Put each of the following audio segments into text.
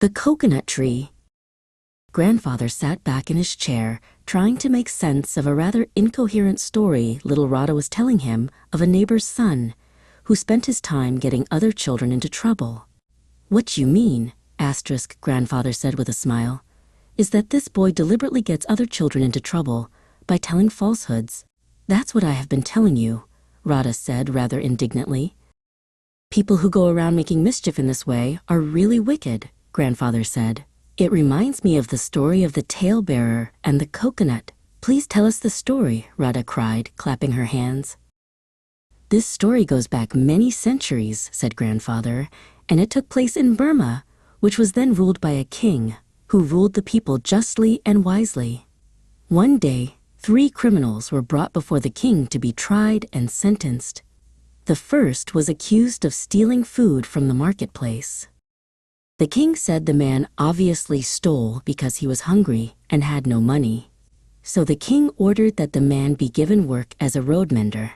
The coconut tree. Grandfather sat back in his chair, trying to make sense of a rather incoherent story little Rada was telling him of a neighbor's son, who spent his time getting other children into trouble. "What you mean," Grandfather said with a smile, "is that this boy deliberately gets other children into trouble by telling falsehoods." "That's what I have been telling you," Rada said rather indignantly. "People who go around making mischief in this way are really wicked," Grandfather said. "It reminds me of the story of the talebearer and the coconut." "Please tell us the story," Rada cried, clapping her hands. "This story goes back many centuries," said Grandfather, "and it took place in Burma, which was then ruled by a king who ruled the people justly and wisely. One day, 3 criminals were brought before the king to be tried and sentenced. The first was accused of stealing food from the marketplace. The king said the man obviously stole because he was hungry and had no money. So the king ordered that the man be given work as a road mender.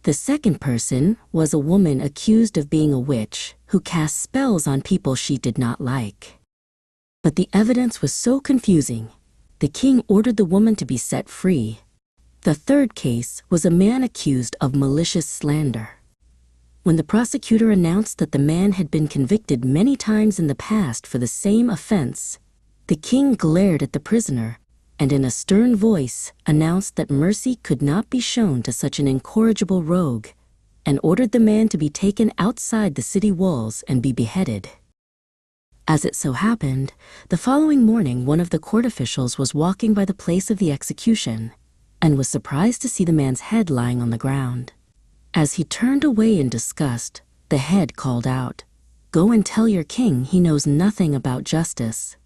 The second person was a woman accused of being a witch who cast spells on people she did not like. But the evidence was so confusing, the king ordered the woman to be set free. The third case was a man accused of malicious slander. When the prosecutor announced that the man had been convicted many times in the past for the same offense, the king glared at the prisoner and in a stern voice announced that mercy could not be shown to such an incorrigible rogue, and ordered the man to be taken outside the city walls and be beheaded. As it so happened, the following morning one of the court officials was walking by the place of the execution and was surprised to see the man's head lying on the ground. As he turned away in disgust, the head called out, "Go and tell your king he knows nothing about justice."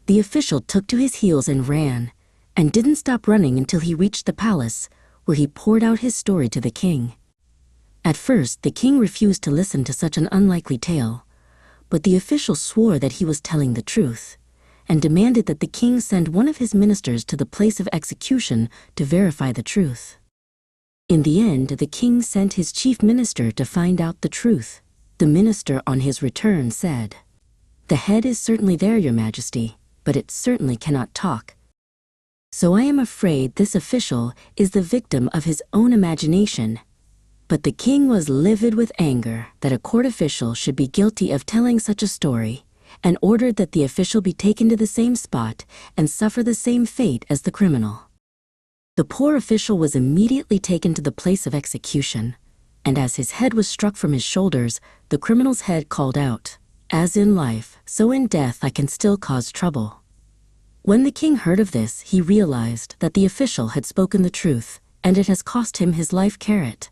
The official took to his heels and ran, and didn't stop running until he reached the palace, where he poured out his story to the king. At first, the king refused to listen to such an unlikely tale, but the official swore that he was telling the truth, and demanded that the king send one of his ministers to the place of execution to verify the truth. In the end, the king sent his chief minister to find out the truth. The minister on his return said, "The head is certainly there, your majesty, but it certainly cannot talk. So I am afraid this official is the victim of his own imagination." But the king was livid with anger that a court official should be guilty of telling such a story, and ordered that the official be taken to the same spot and suffer the same fate as the criminal. The poor official was immediately taken to the place of execution, and as his head was struck from his shoulders, the criminal's head called out, "As in life, so in death I can still cause trouble." When the king heard of this, he realized that the official had spoken the truth, and it has cost him his life carrot.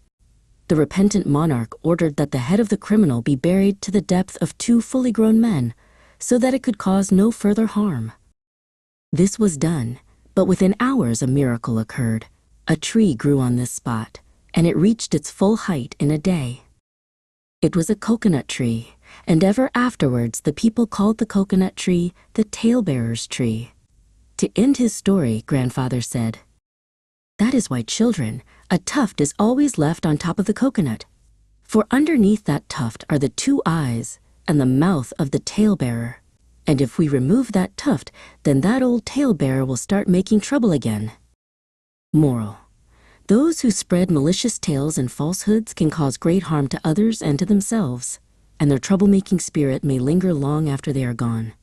The repentant monarch ordered that the head of the criminal be buried to the depth of 2 fully grown men, so that it could cause no further harm. This was done, but within hours a miracle occurred. A tree grew on this spot, and it reached its full height in a day. It was a coconut tree, and ever afterwards the people called the coconut tree the talebearer's tree. To end his story, Grandfather said, "That is why, children, a tuft is always left on top of the coconut. For underneath that tuft are the 2 eyes and the mouth of the talebearer. And if we remove that tuft, then that old talebearer will start making trouble again." Moral: those who spread malicious tales and falsehoods can cause great harm to others and to themselves, and their troublemaking spirit may linger long after they are gone.